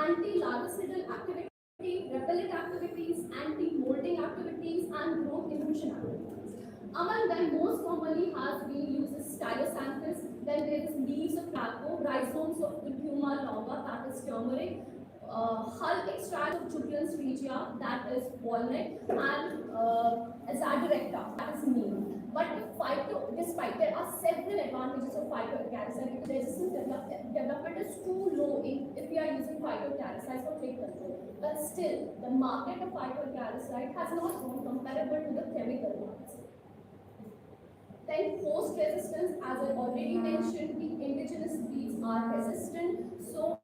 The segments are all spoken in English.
anti-larvicidal activity, repellent activities, anti-molding activities, and growth inhibition activities. Among them, most commonly has been used is Stylosanthus, then there is leaves of Placo, rhizomes of Curcuma longa, that is turmeric, hull extract of Julius regia, that is walnut, and Azadirachta, that is neem. But despite there are several advantages of phytoacaricide because resistance development is too low if we are using phytoacaricide for tick control. But still, the market of phytoacaricide has not grown comparable to the chemical ones. Then host resistance, as I already mentioned, the indigenous breeds are resistant, so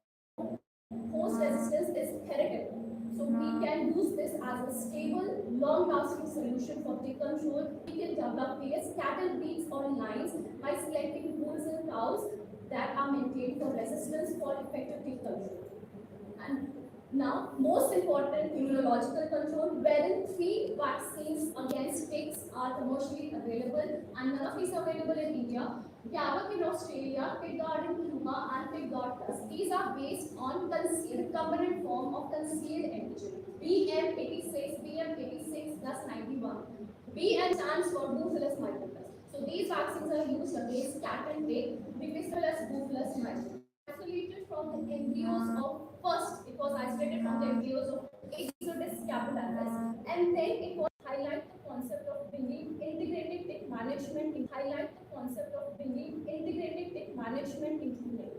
host resistance is heritable. So we can use this as a stable, long-lasting solution for tick control. We can develop various cattle breeds or lines by selecting bulls and cows that are maintained for resistance for effective tick control. And now, most important, immunological control, wherein 3 vaccines against ticks are commercially available, and none of these are available in India. Gavak in Australia, Pigard in Cuba, and Pigard Plus. These are based on recombinant form of concealed antigen. BM86, BM86 plus 91. BM stands for Bacillus multiplex. So these vaccines are used against cat and pig, Bacillus bullous multiplex. Isolated from the embryos of first, it was isolated from the embryos of Exodus capitalised, and then it was highlight the concept of bringing integrated tick management into play.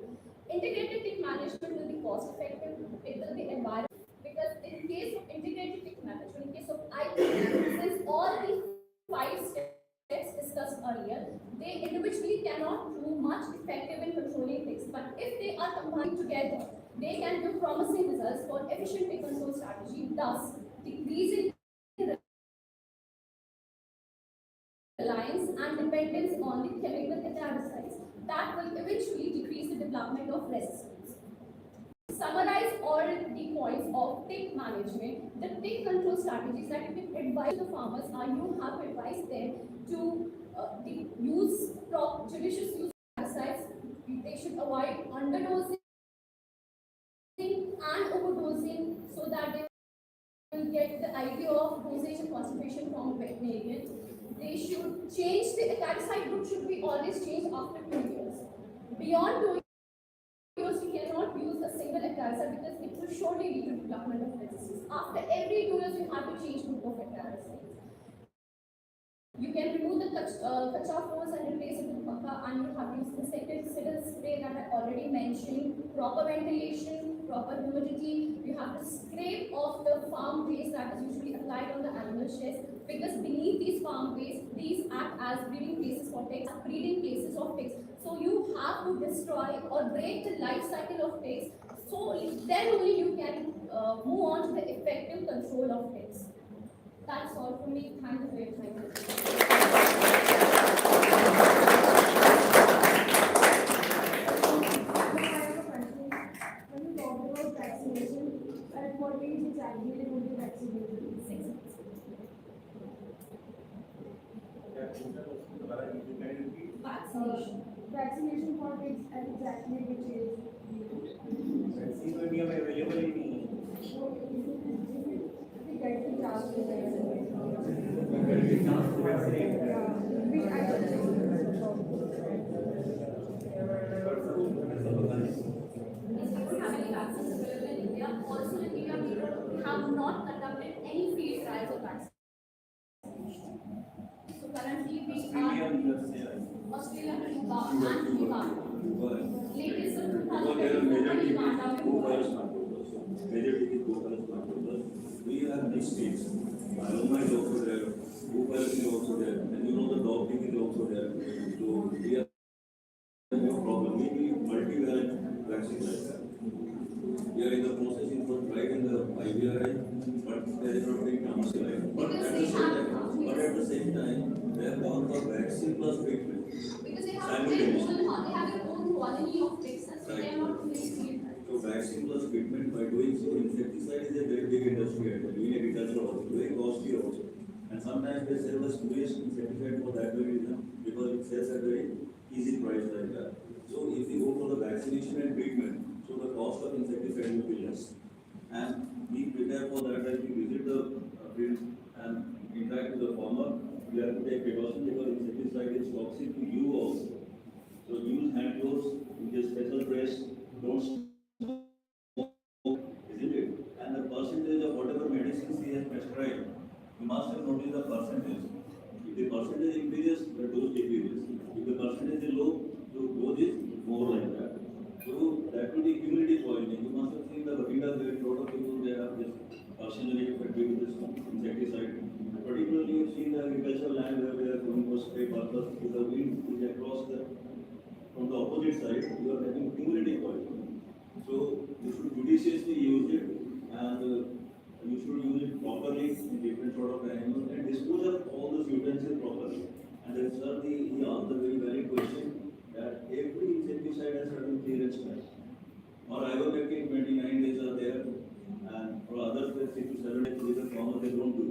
Integrated tick management will be cost effective, it will be environmental, because in case of integrated tick management, in case of IP, since all the 5 steps discussed earlier, they individually cannot prove much effective in controlling ticks, but if they are combined together, they can give promising results for efficient tick control strategy, thus decreasing reliance and dependence on the chemical acaricides that will eventually decrease the development of resistance. Summarize all the points of tick management, the tick control strategies that you can advise the farmers are you have to advise them to use judicious use of pesticides. They should avoid underdosing and overdosing so that they will get the idea of dosage and concentration from a veterinarian. They should change the acaricide group should be always changed after 2 years. Beyond 2 years, you cannot use a single acaricide because it will surely lead to development of resistance. After every 2 years, you have to change group of acaricides. You can remove the cachafos and replace it with makka, and you have to use insecticidal spray that I already mentioned, proper ventilation, proper humidity. You have to scrape off the farm waste that is usually applied on the animal sheds, because beneath these farm waste, these act as breeding places for ticks, breeding places of ticks. So you have to destroy or break the life cycle of ticks, so then only you can move on to the effective control of ticks. That's all for me. Thank you for your time. When you talk about vaccination, at what age exactly they would be vaccinated? 6 months. Vaccination. Vaccination for kids at exactly which age? Vaccine will be available in So if we get the chance to vaccinate. Which I Yes, we don't have any vaccines available in India. Also in India, we have not conducted any field trials of vaccination. So currently we are Australia, Cuba, and Uganda. Latest in 2024 in Uganda, we have mixed states. Aloma is also there, Bhopal is also there, and you know the dog thing is also there. So we have no problem. We need multivalent vaccines like that. We are in the process for trying the IVRI, but there is not big commercialized. But at the same time, they have gone for vaccine plus treatment. because they have their own colony of ticks, so they are not doing field trials. So vaccine plus treatment, by doing so, insecticide is a very big industry and doing agriculture also, very costly also. And sometimes they sell the spurious insecticide for that very reason, because it sells at a very easy price like that. So if you go for the vaccination and treatment, so the cost of insecticide will be less. And we prepare for that, that we visit the field and interact with the farmer. We have to take precaution because insecticide is toxic to you also. So use hand gloves, use a special dress, don't smoke, isn't it? And the percentage of whatever medicines he has prescribed, you must have noticed the percentage. If the percentage increases, the dose decreases. If the percentage is low, the dose is more like that. So that will be cumulative poisoning. You must have seen the Bhatinda, there are a lot of people they have this carcinogenic effect with this insecticide. Particularly, you've seen the agricultural land where they are going for spray purpose. If the wind is across the from the opposite side, you are having cumulative poisoning. So you should judiciously use it, and you should use it properly in different sort of animals and dispose of all those utensils properly. And then sir, he asked a very valid question that every insecticide has certain clearance time. Or ivermectin 29 days are there, and for others 6 to 7 days with the farmer they don't do.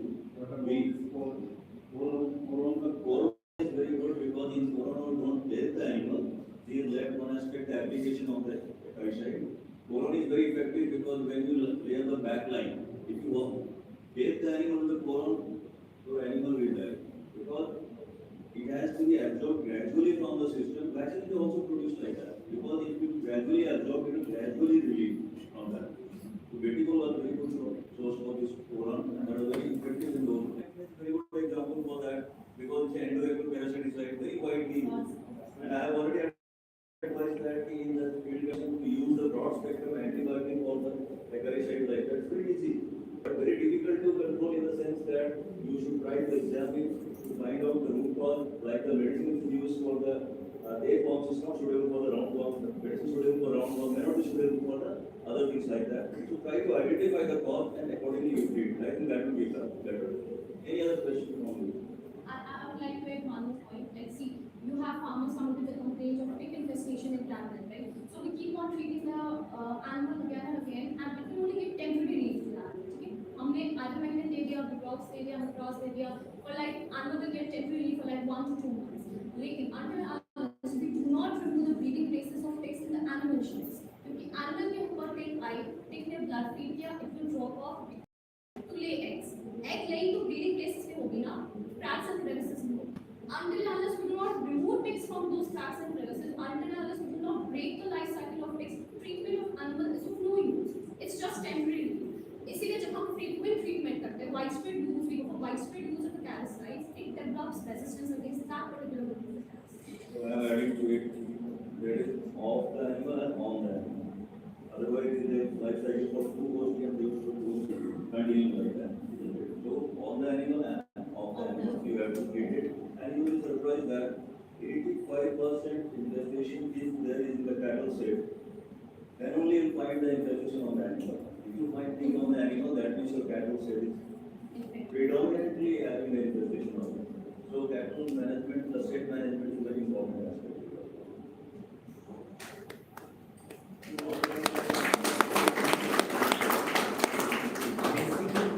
Corona is very good because in corona we don't death the animal. They let one aspect the application of the herbicide. Corona is very effective because when you lay on the back line, if you death the animal with the corona, the animal will die. Because it has to be absorbed gradually from the system. Vaccine is also produced like that. Because if you gradually absorb, it will gradually relieve from that. So Betico was very good source for this corona and that was very effective in those. Very good example for that because it's an endoecal parasiticide very widely used. And I have already advised that in the field to use the broad spectrum antibiotic for the acaricide like that. It's very easy, but very difficult to control in the sense that you should try to examine to find out the root cause. Like the medicine is used for the A-forms is not suitable for the round worm. The medicine suitable for round worm may not be suitable for the other things like that. So try to identify the cause and accordingly you treat. I think that will be better. Any other question from you? I would like to add one more point. Like, see, you have farmers coming with a complaint of tick infestation in cattle, right? So we keep on treating the animal again and again, and it will only give temporary relief to the animal. Okay? हमने ivermectin दे दिया, Vitrox दे दिया, Vitrox दे दिया, for like animal will get temporary relief for like 1 to 2 months. लेकिन until we do not remove the breeding places of ticks in the animal sheds, क्योंकि animal के ऊपर tick आई, tick ने blood feed किया, it will drop off to lay eggs. Egg laying to breeding places पे होगी ना, cracks and crevices में. Until unless we do not remove ticks from those cracks and crevices, until unless we do not break the life cycle of ticks, treatment of animal is of no use. It's just temporary. इसीलिए जब हम frequent treatment करते हैं, widespread use, we go for widespread use of the parasites, it develops resistance against that particular parasite. So I am adding to it, that is off the animal and on the animal. Otherwise, the life cycle for two goes and they should continue like that. So on the animal and off the animal, you have to treat it, and you will surprise that 85% infestation is there in the cattle shed. Then only you will find the infestation on the animal. If you find things on the animal, that means your cattle shed is predominantly having the infestation on it. So cattle management, the shed management is very important aspect.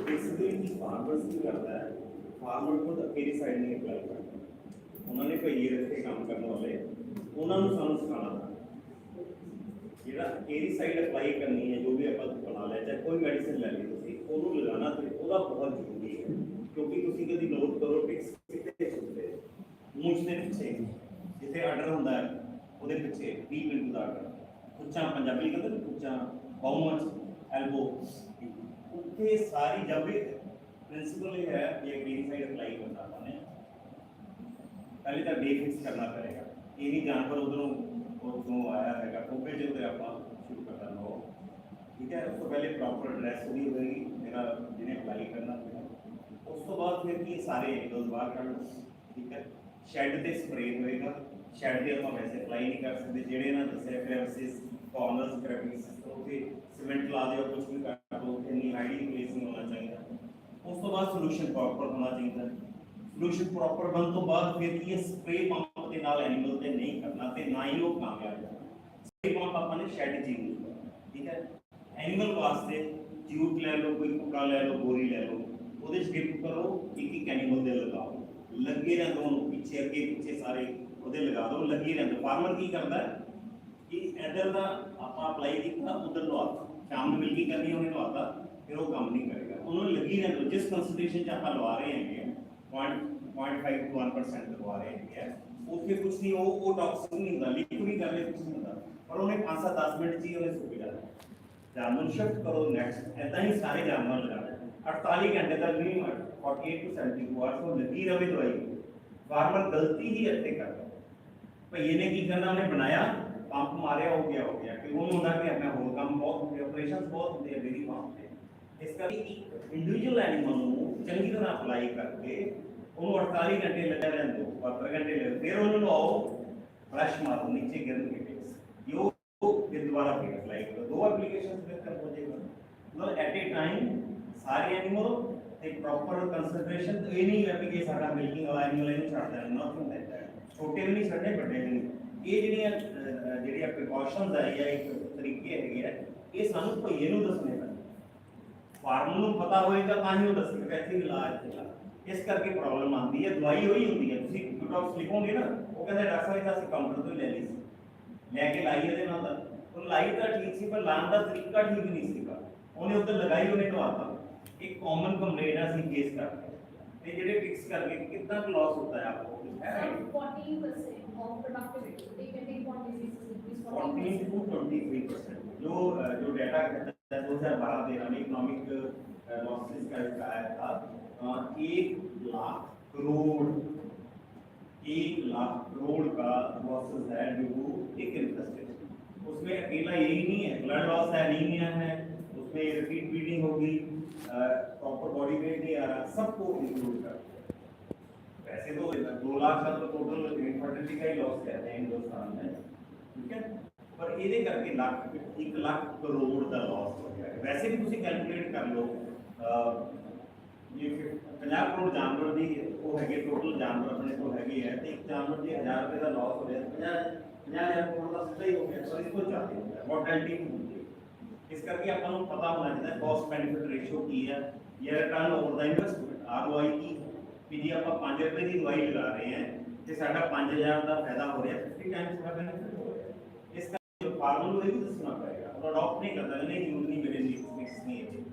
Basically farmers की करता है farmer को ਤਾਂ ਕਿਹੜੀ side ਨਹੀਂ apply ਕਰਨਾ ਉਹਨਾਂ ਨੇ ਕੋਈ ਇਹ ਰੱਖੇ ਕੰਮ ਕਰਨ ਵਾਲੇ ਉਹਨਾਂ ਨੂੰ ਸਾਨੂੰ ਸਿਖਾਉਣਾ ਜਿਹੜਾ ਕਿਹੜੀ ਸਾਈਡ ਅਪਲਾਈ ਕਰਨੀ ਹੈ ਜੋ ਵੀ ਆਪਾਂ ਬਣਾ ਲਿਆ ਚਾਹੇ ਕੋਈ ਮੈਡੀਸਿਨ ਲੈ ਲਈ ਤੁਸੀਂ ਉਹਨੂੰ ਲਗਾਉਣਾ ਤੇ ਉਹਦਾ ਬਹੁਤ ਜ਼ਰੂਰੀ ਹੈ ਕਿਉਂਕਿ ਤੁਸੀਂ ਕਦੀ ਨੋਟ ਕਰੋ ਟਿਕਸ ਕਿਤੇ ਸੁਣਦੇ ਮੂੰਹ ਦੇ ਪਿੱਛੇ ਜਿੱਥੇ ਆਰਡਰ ਹੁੰਦਾ ਹੈ ਉਹਦੇ ਪਿੱਛੇ 20 ਮਿੰਟ ਦਾ ਆਰਡਰ ਕੁੱਚਾ ਪੰਜਾਬੀ ਕਹਿੰਦੇ ਨੇ ਕੁੱਚਾ ਬਾਉਮਚ ਐਲਬੋ ਉੱਥੇ ਸਾਰੀ ਜਬ ਵੀ प्रिंसिपल ये है कि मेरी साइड अप्लाई करना है पहले तो डे फिक्स करना पड़ेगा ये नहीं जानवर उधरों आया है टोपे जो आप शुरू कर देना हो ठीक है उसको पहले प्रॉपर एड्रेस दी होगी मेरा जिन्हें अप्लाई करना पड़ेगा उस तो बाद फिर ये सारे एंगल्स बाहर कर लो ठीक है शैड से स्प्रे होएगा शैड से आप वैसे अप्लाई नहीं कर सकते जेडे ना दसे क्रेविसेस कॉर्नर्स क्रेविसेस तो सीमेंट ला दो कुछ भी कर दो इतनी हाइडी प्लेसिंग होना चाहिए उस तो बाद सोल्यूशन प्रॉपर होना चाहिए सोल्यूशन प्रॉपर बन तो बाद फिर ये स्प्रे पंप के नाल एनिमल ते नहीं करना ते ना ही वो कामयाब है स्प्रे पंप आपने शेड च यूज करना ठीक है एनिमल वास्ते जूट ले लो कोई कपड़ा ले लो बोरी ले लो ओदे डिप करो एक एनिमल दे लगाओ लगे रहंदे ओनु पीछे अगे पीछे सारे ओदे लगा दो लगे रहंदे फार्मर की करदा है कि इधर दा आपा अप्लाई कीता उधर लो ਸ਼ਾਮ ਨੂੰ ਮਿਲਕੀ ਕਰਨੀ ਉਹਨੇ ਨਵਾਤਾ, ਫਿਰ ਉਹ ਕੰਮ ਨਹੀਂ ਕਰੇਗਾ। ਉਹਨੂੰ ਲੱਗੀ ਰਹਿੰਦਾ ਜਿਸ ਕੰਸਨਟ੍ਰੇਸ਼ਨ 'ਚ ਆਪਾਂ ਲਵਾ ਰਹੇ ਹੈਗੇ 0.5 to 1% ਲਵਾ ਰਹੇ ਹੈਗੇ ਆ, ਉੱਥੇ ਕੁਛ ਨਹੀਂ, ਉਹ ਟੌਕਸਿਕ ਨਹੀਂ ਹੁੰਦਾ, ਲੀਕ ਵੀ ਕਰ ਲੇ ਕੁਛ ਨਹੀਂ ਹੁੰਦਾ, ਪਰ ਉਹਨੇ 5-10 ਮਿੰਟ 'ਚ ਹੀ ਉਹਨੇ ਸੁੱਕ ਜਾਣਾ। ਜਾਮਨ ਸ਼ਿਫਟ ਕਰੋ ਨੈਕਸਟ, ਇੱਦਾਂ ਹੀ ਸਾਰੇ ਜਾਮਨ ਲਗਾਣਾ 48 ਘੰਟੇ ਤੱਕ ਨਹੀਂ, 48 to 72 ਆਵਰਸ ਉਹ ਲੱਗੀ ਰਵੇ ਦਵਾਈ। ਫਾਰਮਰ ਗਲਤੀ ਹੀ ਇੱਥੇ ਕਰਦਾ, ਭਈਏ ਨੇ ਕੀ ਕਰਨਾ, ਉਹਨੇ ਬਣਾਇਆ ਪੰਪ ਮਾਰਿਆ, ਹੋ ਗਿਆ ਕਿ ਉਹਨੂੰ ਹੁੰਦਾ ਕਿ ਆਪਣਾ ਹੋਰ ਕੰਮ ਬਹੁਤ ਹੁੰਦੇ, ਆਪਰੇਸ਼ਨਸ ਬਹੁਤ ਹੁੰਦੇ ਆ ਡੇਰੀ ਫਾਰਮ ਤੇ। ਇਸ ਕਰਕੇ ਇੱਕ ਇੰਡੀਵਿਜੂਅਲ ਐਨੀਮਲ ਨੂੰ ਚੰਗੀ ਤਰ੍ਹਾਂ ਅਪਲਾਈ ਕਰਕੇ ਉਹਨੂੰ 48 ਘੰਟੇ ਲੱਗਾ ਰਹਿਣ ਦਿਓ, 72 ਘੰਟੇ ਲੱਗੇ, ਫਿਰ ਉਹਨੂੰ ਲਵਾਓ, ਫਲੈਸ਼ ਮਾਰੋ, ਨੀਚੇ ਗਿਰਨਗੇ ਟਿਕਸ, ਯੋ ਫਿਰ ਦੁਬਾਰਾ ਫਿਰ ਅਪਲਾਈ ਕਰੋ, 2 ਐਪਲੀਕੇਸ਼ਨਸ ਫਿਰ ਕਰ ਹੋ ਜਾਏਗਾ। ਮਤਲਬ ਐਟ ਏ ਟਾਈਮ ਸਾਰੇ ਐਨੀਮਲ ਤੇ ਪ੍ਰੋਪਰ ਕੰਸਨਟ੍ਰੇਸ਼ਨ। ਇਹ ਨਹੀਂ ਹੈ ਕਿ ਸਾਡਾ ਮਿਲਕਿੰਗ ਵਾਲਾ ਐਨੀਮਲ ਇਹਨੂੰ ਛੱਡ ਦੇਣਾ, ਨੋਥਿੰਗ ਲਾਈਕ ਦੈਟ। ਛੋਟੇ ਵੀ ਨਹੀਂ ਛੱਡਣੇ, ਵੱਡੇ ਵੀ ਨਹੀਂ। ਇਹ ਜਿਹੜੀਆਂ ਪ੍ਰੀਕਾਸ਼ਨਸ ਹੈ ਜਾਂ ਇੱਕ ਤਰੀਕੇ ਹੈਗੇ ਆ, ਇਹ ਸਾਨੂੰ ਭਈਏ ਨੂੰ ਦੱਸਣੇ ਪੈਣੇ। ਫਾਰਮਰ ਨੂੰ ਪਤਾ ਹੋਏਗਾ ਤਾਂ ਹੀ ਉਹ ਦੱਸੇਗਾ ਇੱਥੇ ਇਲਾਜ ਹੈਗਾ। ਇਸ ਕਰਕੇ ਪ੍ਰੋਬਲਮ ਆਉਂਦੀ ਹੈ। ਦਵਾਈ ਉਹੀ ਹੁੰਦੀ ਹੈ, ਤੁਸੀਂ ਡਾਕਟਰ ਲਿਖੋਗੇ ਨਾ, ਉਹ ਕਹਿੰਦਾ ਡਾਕਟਰ ਸਾਹਿਬ ਤਾਂ ਅਸੀਂ ਕਾਊਂਟਰ ਤੋਂ ਹੀ ਲੈ ਲਈ ਸੀ, ਲੈ ਕੇ ਲਾਈ ਇਹਦੇ ਨਾਲ, ਤਾਂ ਉਹ ਲਾਈ ਤਾਂ ਠੀਕ ਸੀ ਪਰ ਲਾਉਣ ਦਾ ਤਰੀਕਾ ਠੀਕ ਨਹੀਂ ਸੀਗਾ, ਉਹਨੇ ਉੱਧਰ ਲਗਾਈ, ਉਹਨੇ ਨਵਾਤਾ। ਇੱਕ ਕਾਮਨ ਕੰਪਲੇਂਟ ਆ, ਅਸੀਂ ਕੇਸ ਕਰਦੇ ਤੇ ਜਿਹੜੇ ਫਿਕਸ ਕਰਕੇ ਕਿੰਨਾ ਕੁ ਲਾਸ ਹੁੰਦਾ ਹੈ ਆਪਕੋ? 14% of productivity. They can take 40 diseases, 14 to 23%। जो डेटा कहता है 2012-13 में इकोनॉमिक लॉसेस का आया था, 1 लाख करोड़ का लॉसेस है ड्यू टू एक इन्फेस्टेशन। उसमें अकेला यही नहीं है, ब्लड लॉस है, एनीमिया है, उसमें रिपीट ब्लीडिंग होगी, प्रॉपर बॉडी वेट नहीं आ रहा, सबको इंक्लूड कर। वैसे तो 2 लाख का तो टोटल इन्फर्टिलिटी का ही लॉस कहते हैं हिंदुस्तान में, ठीक है, पर ये करके 1 लाख करोड़ का लॉस हो गया। वैसे भी तुम कैलकुलेट कर लो, ये 50 करोड़ जानवर की वो है, टोटल जानवर अपने को है, तो एक जानवर के 1000 रुपये का लॉस हो गया, 50,000 करोड़ का सीधा ही हो गया। तो इसको चाहते हैं मॉर्टेलिटी होती है, इस करके अपन पता होना चाहिए कॉस्ट बेनिफिट रेशियो की है या return over the investment ROI की। कि जी आप 5 रुपये की दवाई लगा रहे हैं तो साढ़ा 5,000 का फायदा हो रहा है, 50 टाइम्स का बेनिफिट हो रहा है। इसका फार्मर को ये भी दसना पड़ेगा, और अडॉप्ट नहीं करता नहीं यूज नहीं मेरे मिक्स नहीं है,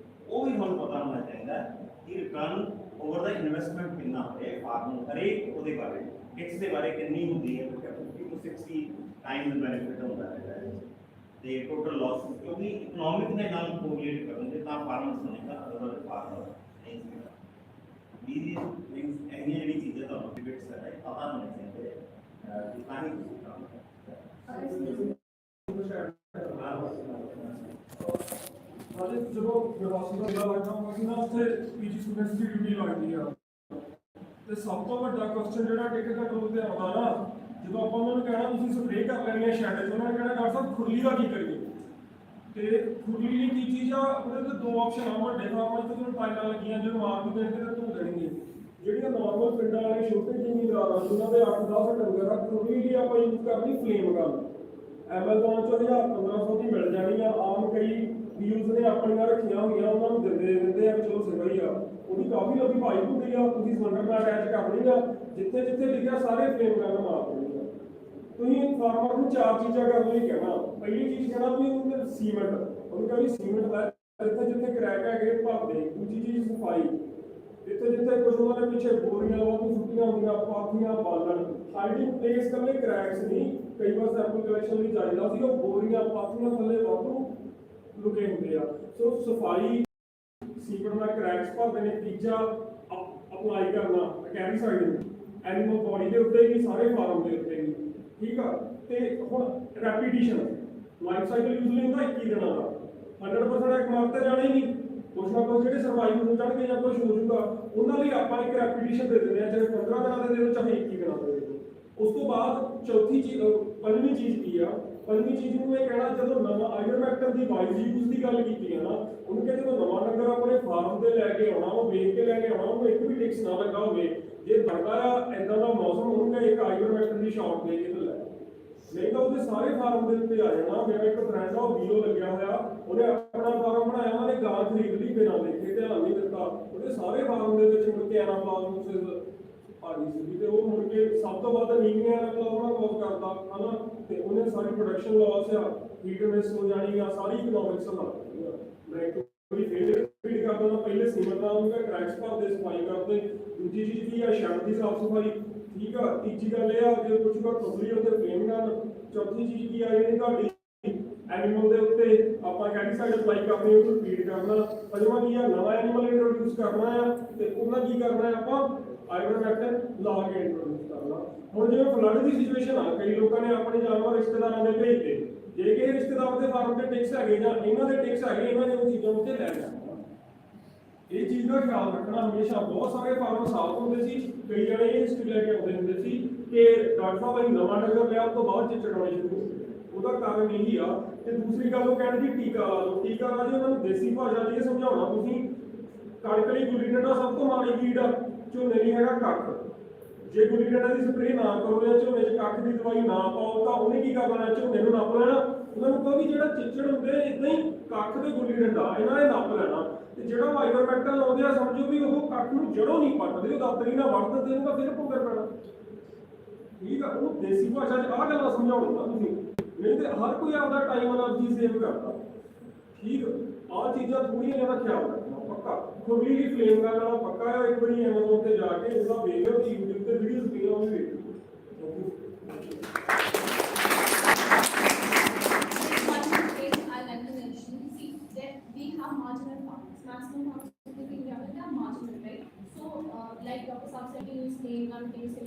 वो भी हम पता होना चाहिए कि रिटर्न ओवर द इन्वेस्टमेंट कितना हो रहा है फार्मर हर एक ਉਹਦੇ ਬਾਰੇ ਟੈਕਸ ਦੇ ਬਾਰੇ ਕਿੰਨੀ ਹੁੰਦੀ ਹੈ, 50 to 60 टाइम्स बेनिफिट होता है ਤੇ ਟੋਟਲ ਲਾਸ, ਕਿਉਂਕਿ ਇਕਨੋਮਿਕ ਦੇ ਨਾਲ ਕੋਰਿਲੇਟ ਕਰਨਗੇ ਤਾਂ ਫਾਰਮਰ ਸੁਣੇਗਾ, ਅਦਰ ਫਾਰਮਰ ਨਹੀਂ ਸੁਣੇਗਾ। these things ਐਨੀਆਂ ਜਿਹੜੀ ਚੀਜ਼ਾਂ ਤੁਹਾਨੂੰ ਡਿਬੇਟਸ ਹੈ ਪਤਾ ਹੋਣਾ ਚਾਹੀਦਾ ਹੈ ਕਿ ਤਾਂ ਹੀ ਤੁਸੀਂ ਕੰਮ ਹਾਲੇ ਜਦੋਂ ਪ੍ਰਵਾਸੀ ਦਾ ਲੱਗਦਾ ਅਸੀਂ ਨਾ ਉੱਥੇ ਪੀਜੀ ਸਟੂਡੈਂਟਸ ਦੀ ਡਿਊਟੀ ਲੱਗਦੀ ਆ, ਤੇ ਸਭ ਤੋਂ ਵੱਡਾ ਕੁਐਸਚਨ ਜਿਹੜਾ ਟਿਕਟ ਕੰਟਰੋਲ ਤੇ ਆਉਂਦਾ ਨਾ, ਜਦੋਂ ਆਪਾਂ ਉਹਨਾਂ ਨੂੰ ਕਹਿਣਾ ਤੁਸੀਂ ਸਪਰੇਅ ਕਰ ਲੈਣੀ ਹੈ ਸ਼ੈਡ 'ਚ, ਉਹਨਾਂ ਨੇ ਕਹਿਣਾ ਡਾਕਟਰ ਸਾਹਿਬ ਖੁਰਲੀ ਦਾ ਕੀ ਕਰੀਏ। ਤੇ ਖੁਰਲੀ ਲਈ ਕੀ ਚੀਜ਼ ਆ, ਉਹਦੇ ਤੇ 2 ਆਪਸ਼ਨ ਆ, ਵੱਡੇ ਫਾਰਮਾਂ 'ਚ ਜਦੋਂ ਟਾਈਲਾਂ ਲੱਗੀਆਂ ਜਦੋਂ ਮਾਰ ਕੇ ਤੇ ਧੋ ਦੇਣਗੇ। ਜਿਹੜੀਆਂ ਨਾਰਮਲ ਪਿੰਡਾਂ ਵਾਲੇ ਛੋਟੇ ਜ਼ਿਮੀਂਦਾਰ ਆ ਜਿਨ੍ਹਾਂ ਦੇ 8-10 ਡੰਗਰ ਆ, ਖੁਰਲੀ ਲਈ ਆਪਾਂ ਯੂਜ਼ ਕਰਨੀ ਫਲੇਮ ਗਨ, ਐਮਾਜ਼ੋਨ 'ਚੋਂ 1000-1500 ਦੀ ਮਿਲ ਜਾਣੀ ਆ। ਆਮ ਕਈ ਵੀਊਜ਼ ਨੇ ਆਪਣੀਆਂ ਰੱਖੀਆਂ ਹੋਈਆਂ, ਉਹਨਾਂ ਨੂੰ ਦਿੰਦੇ ਆ ਵੀ ਚਲੋ ਸਹੀ ਆ, ਉਹਦੀ ਕਾਫੀ ਲੰਬੀ ਪਾਈਪ ਹੁੰਦੀ ਆ, ਤੁਸੀਂ ਸਿਲੰਡਰ ਨਾਲ ਅਟੈਚ ਕਰਨੀ ਆ, ਜਿੱਥੇ ਜਿੱਥੇ ਲਿਖਿਆ ਸਾਰੇ ਫਲੇਮ ਗਨ ਮਾਰ ਦੇਣੀ ਆ। ਤੁਸੀਂ ਫਾਰਮਰ ਨੂੰ 4 ਚੀਜ਼ਾਂ ਕਰਨ ਲਈ ਕਹਿਣਾ। ਪਹਿਲੀ ਚੀਜ਼ ਕਹਿਣਾ ਵੀ ਉਹਨੇ ਸੀਮੈਂਟ, ਉਹਨੂੰ ਕਹਿੰਦੀ ਸੀਮੈਂਟ ਦਾ ਜਿੱਥੇ ਜਿੱਥੇ ਕਰੈਕ ਹੈਗੇ ਭਰ ਦੇ। ਦੂਜੀ ਚੀਜ਼ ਸਫਾਈ, ਜਿੱਥੇ ਜਿੱਥੇ ਕੁਝ ਉਹਨਾਂ ਦੇ ਪਿੱਛੇ ਬੋਰੀਆਂ ਵਾਧੂ ਸੁੱਟੀਆਂ ਹੁੰਦੀਆਂ, ਪਾਥੀਆਂ ਬਾਲਣ, ਹਾਈਡਿੰਗ ਪਲੇਸ ਕੱਲੇ ਕਰੈਕਸ ਨਹੀਂ, ਕਈ ਵਾਰ ਸੈਂਪਲ ਕਲੈਕਸ਼ਨ ਲਈ ਚਾਹੀਦਾ ਸੀ, ਉਹ ਬੋਰੀਆਂ ਪਾਥੀਆਂ ਥੱਲੇ ਵਾਧੂ ਲੁਕੇ ਹੁੰਦੇ ਆ। ਸੋ ਸਫਾਈ, ਸੀਮੈਂਟ ਨਾਲ ਕਰੈਕਸ ਭਰਦੇ ਨੇ। ਤੀਜਾ ਅਪਲਾਈ ਕਰਨਾ ਅਕੈਰੀਸਾਈਡ ਐਨੀਮਲ ਬੋਡੀ ਦੇ ਉੱਤੇ ਵੀ, ਸਾਰੇ ਫਾਰਮ ਦੇ ਉੱਤੇ ਵੀ, ਠੀਕ ਆ। ਤੇ ਹੁਣ ਰੈਪੀਟੀਸ਼ਨ, ਲਾਈਫ ਸਾਈਕਲ ਯੂਜ਼ਲੀ ਹੁੰਦਾ 21 ਦਿਨਾਂ ਦਾ, 100% ਇੱਕ ਮਾਰ ਤੇ ਜਾਣਾ ਹੀ ਨਹੀਂ, ਕੁਛ ਨਾ ਕੁਛ ਜਿਹੜੇ ਸਰਵਾਈਵ ਨੂੰ ਚੜ੍ਹ ਕੇ ਜਾਂ ਕੁਛ ਹੋ ਜਾਊਗਾ, ਉਹਨਾਂ ਲਈ ਆਪਾਂ ਇੱਕ ਰੈਪੀਟੀਸ਼ਨ ਦੇ ਦਿੰਦੇ ਆ, ਚਾਹੇ 15 ਦਿਨਾਂ ਦੇ ਦੇ ਦਿਓ ਚਾਹੇ 21 ਦਿਨਾਂ ਦੇ ਦੇ ਦਿਓ। ਉਸ ਤੋਂ ਬਾਅਦ ਚੌਥੀ ਚੀਜ਼, ਪੰਜਵੀਂ ਚੀਜ਼ ਕੀ ਆ, ਪੰਜਵੀਂ ਚੀਜ਼ ਨੂੰ ਇਹ ਕਹਿਣਾ, ਜਦੋਂ ਨਵਾਂ ਆਇਰਮੈਕਟਨ ਦੀ ਵਾਈਜ਼ ਯੂਜ਼ ਦੀ ਗੱਲ ਕੀਤੀ ਹੈ ਨਾ, ਉਹਨੂੰ ਕਿ ਜਦੋਂ ਨਵਾਂ ਡੰਗਰ ਆਪਣੇ ਫਾਰਮ ਤੇ ਲੈ ਕੇ ਆਉਣਾ, ਉਹ ਵੇਚ ਕੇ ਲੈ ਕੇ ਆਉਣਾ, ਉਹਨੂੰ ਇੱਕ ਵੀ ਟਿਕਸ ਨਾ ਲੱਗਾ ਹੋਵੇ, ਜੇ ਬਣਦਾ ਆ ਇਦਾਂ ਦਾ ਮੌਸਮ, ਉਹਨੂੰ ਕਿ ਇੱਕ ਆਇਰਮੈਕਟਨ ਦੀ ਸ਼ਾਪ ਦੇ ਕੇ ਲੈ, ਨਹੀਂ ਤਾਂ ਉਹਦੇ ਸਾਰੇ ਫਾਰਮ ਦੇ ਉੱਤੇ ਆ ਜਾਣਾ। ਮੇਰਾ ਇੱਕ ਫਰੈਂਡ ਆ, ਉਹ ਵੀਰੋ ਲੱਗਿਆ ਹੋਇਆ, ਉਹਨੇ ਆਪਣਾ ਫਾਰਮ ਬਣਾਇਆ, ਉਹਨੇ ਗਾਂ ਖਰੀਦ ਲਈ ਬਿਨਾਂ ਦੇਖੇ, ਧਿਆਨ ਨਹੀਂ ਦਿੱਤਾ, ਉਹਦੇ ਸਾਰੇ ਫਾਰਮ ਦੇ ਵਿੱਚ ਮੁੜ ਕੇ ਐਨਾਫਲਾਜ਼ਮੋਸਿਸ ਆ ਗਈ ਸੀ, ਤੇ ਉਹ ਮੁੜ ਕੇ ਸਭ ਤੋਂ ਵੱਧ ਅਨੀਮੀਆ ਦਾ ਉਹਨਾਂ ਕੋਲ ਕਰਦਾ ਹਨਾ, ਤੇ ਉਹਨੇ ਸਾਰੀ ਪ੍ਰੋਡਕਸ਼ਨ ਲਾਸ ਆ, हीट मिस हो जानी या सारी इकोनॉमिक्स ला मैं एक वारी फिर रिपीट कर दूंगा पहले सीमेंट नाम का क्रैक्स भर दे सफाई करते दूसरी चीज की है शैड की साफ सफाई ठीक है तीसरी गल ये है जो कुछ का टोटली उते फ्रेम करना चौथी चीज की है ਜਿਹੜੀ ਤੁਹਾਡੀ एनिमल ਦੇ ਉੱਤੇ ਆਪਾਂ ਕੈਟੀਸਾਈਡ ਅਪਲਾਈ ਕਰਨੀ ਉਹਨੂੰ ਫੀਡ ਕਰਨਾ ਪੰਜਵਾਂ ਕੀ ਆ ਨਵਾਂ ਐਨੀਮਲ ਇੰਟਰੋਡਿਊਸ ਕਰਨਾ ਆ ਤੇ ਉਹਨਾਂ ਕੀ ਕਰਨਾ ਆ ਆਪਾਂ ਆਇਵਰਮੈਕਟਨ ਲਾ ਕੇ ਇੰਟਰੋਡਿਊਸ ਕਰਨਾ ਹੁਣ ਜਿਵੇਂ ਫਲੱਡ ਦੀ ਸਿਚੁਏਸ਼ਨ ਆ ਕਈ ਲੋਕਾਂ ਨੇ ਆਪਣੇ ਜਾਨਵਰ ਰਿਸ਼ਤੇਦਾਰਾਂ ਦੇ ਭੇਜਤੇ ਜੇ ਕਿ ਰਿਸ਼ਤੇਦਾਰ ਦੇ ਫਾਰਮ ਤੇ ਟੈਕਸ ਹੈਗੇ ਜਾਂ ਇਹਨਾਂ ਦੇ ਟੈਕਸ ਹੈਗੇ ਇਹਨਾਂ ਨੇ ਉਹ ਚੀਜ਼ਾਂ ਉੱਤੇ ਲੈ ਜਾਣਾ ਇਹ ਚੀਜ਼ ਦਾ ਖਿਆਲ ਰੱਖਣਾ ਹਮੇਸ਼ਾ ਬਹੁਤ ਸਾਰੇ ਫਾਰਮ ਸਾਫ਼ ਹੁੰਦੇ ਸੀ ਕਈ ਜਣੇ ਇਹ ਹਿਸਟਰੀ ਲੈ ਕੇ ਆਉਂਦੇ ਹੁੰਦੇ ਸੀ ਕਿ ਡਾਕਟਰ ਸਾਹਿਬ ਅਸੀਂ ਨਵਾਂ ਡੰਗਰ ਲਿਆ ਉਸ ਤੋਂ ਬਾਅਦ ਚਿੱਚੜ ਆਉਣੇ ਸ਼ੁਰੂ ਹੋ ਗਏ ਉਹਦਾ ਕਾਰਨ ਇਹੀ ਆ ਤੇ ਦੂਸਰੀ ਗੱਲ ਉਹ ਕਹਿੰਦੇ ਜੀ ਟੀਕਾ ਲਾ ਲਓ ਟੀਕਾ ਲਾ ਜੀ ਉਹਨਾਂ ਨੂੰ ਦੇਸੀ ਭਾਸ਼ਾ 'ਚ ਇਹ ਸਮਝਾਉਣਾ ਤੁਸੀਂ ਕਣਕ ਲਈ ਗੁੱਲੀ ਡੰਡਾ ਸਭ ਤੋਂ ਮਾੜੀ ਕੀੜ ਆ ਝੋਨੇ ਲਈ ਹੈਗਾ ਕੱਖ ਜੇ ਗੁੱਲੀ ਡੰਡਾ ਦੀ ਸਪਰੇਅ ਨਾ ਕਰੋ ਜਾਂ ਝੋਨੇ 'ਚ ਕੱਖ ਦੀ ਦਵਾਈ ਨਾ ਪਾਓ ਤਾਂ ਉਹਨੇ ਕੀ ਕਰਨਾ ਝੋਨੇ ਨੂੰ ਨੱਪ ਲੈਣਾ ਉਹਨਾਂ ਨੂੰ ਕਹੋ ਵੀ ਜਿਹੜਾ ਚਿੱਚੜ ਹੁੰਦੇ ਇਦਾਂ ਹੀ ਕੱਖ ਤੇ ਗੁੱਲੀ ਡੰਡਾ ਇਹਨਾਂ ਨੇ ਨੱਪ ਲੈਣਾ ਤੇ ਜਿਹੜਾ ਵਾਈਵਰਮੈਕਟਨ ਲਾਉਂਦੇ ਆ ਸਮਝੋ ਵੀ ਉਹ ਕੱਖ ਨੂੰ ਜੜੋਂ ਨਹੀਂ ਪੱਟਦੇ ਉਹ ਦਾਤਰੀ ਨਾਲ ਵੱਢ ਦਿੰਦੇ ਉਹਦਾ ਫਿਰ ਭੁਗਰ ਪੈਣਾ ਠੀਕ ਆ ਉਹ ਦੇਸੀ ਭਾਸ਼ਾ 'ਚ ਆਹ ਗੱਲਾਂ ਸਮਝਾਉਣਾ ਤੁਸੀਂ नहीं तो हर कोई आपका टाइम एनर्जी सेव करता ठीक आ चीज़ा थोड़ी ज्यादा ख्याल रखना पक्का खुली ही फ्लेम का करना पक्का है एक बारी Amazon पे जाके उसका देख लो YouTube पे वीडियोस भी आओ भी like Dr. Saab said, use name, continuous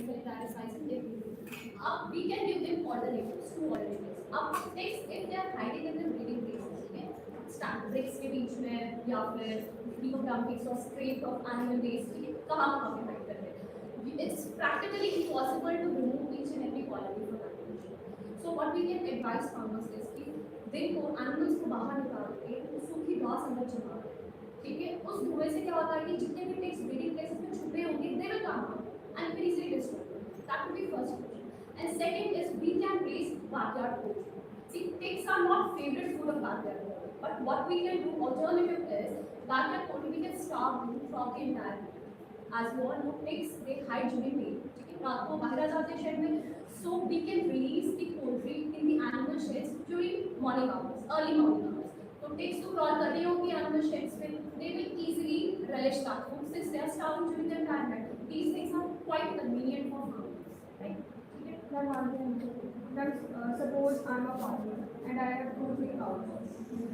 up we can give them alternatives, two alternatives. अब text if they are hiding in the breeding places, okay? Stand bricks के बीच में या फिर demographics or scrape of animal waste, ठीक है? कहाँ पे hide कर रहे हैं? It's practically impossible to remove each and every quality from animals. So what we can advise farmers is कि दिन को animals को बाहर निकाल के सूखी घास अंदर जमा दें, ठीक है? उस धुएं से क्या होता है कि जितने भी ticks breeding places में छुपे होंगे, they will come out and very easily destroy. That would be first option. And second is we can raise backyard poultry. See, ticks are not favorite food of backyard poultry, but what we can do alternative is backyard poultry we can starve them from the entire day. As you all know, ticks they hide during day. ठीक है, रात को बाहर आ जाते हैं shed में, so we can release the poultry in the animal sheds during morning hours, early morning hours. So ticks to crawl कर रही होंगी animal sheds में, they will easily relish that food since they are starving during the entire night. These things are quite convenient for farmers, right? Suppose I'm a farmer and I have 2-3 cows.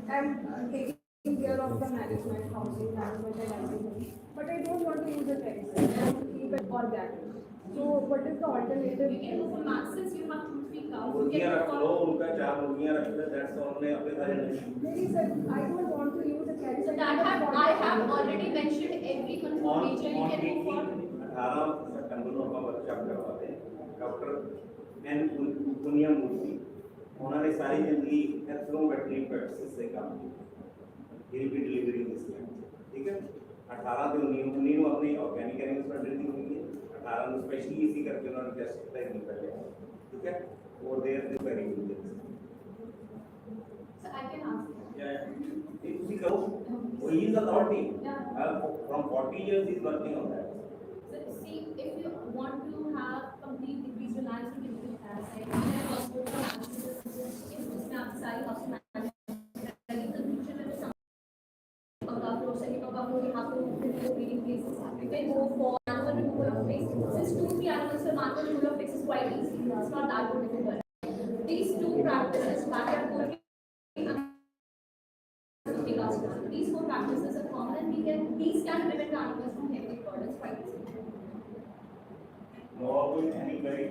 I'm taking care of the management, housing, management and everything. But I don't want to use the pesticide. I want to keep it organic. So what is the alternative? You can go for max since you have 2-3 cows. You मुर्गियाँ can रख go low for उनका 4 मुर्गियाँ रख लो that's all ने अपने सारे Maybe sir, I don't want to use the pesticide. so that I have already mentioned every control nature you can go for. 18 सितंबर को ਆਪਾਂ वर्कशॉप करवाते हैं डॉक्टर एन पुनिया मूर्ति उन्होंने सारी जिंदगी एथ्रोवेटरी प्रैक्टिस से काम किया ये भी डिलीवरी दिस ठीक है 18 से 19 अपनी ऑर्गेनिक एनिमल्स पर ड्रिलिंग हुई है 18 में स्पेशली इसी करके उन्होंने टेस्ट तय कर लिया ठीक है और there is very good So I can ask. yeah इसी करो वो ही is authority from 40 years he is working on that So see, if you want to have complete degrees reliance on digital parasite, you can also go for analysis. इसमें आप सारी house management conclusion में जो पका process की पका हो यहाँ पे breeding places. You can go for manual removal of ticks. Since 2-3 animals, so manual removal of ticks is quite easy. It's not that difficult. These two practices, backyard poultry and these 4 practices are common, and these can prevent animals from having burdens quite easily. no any very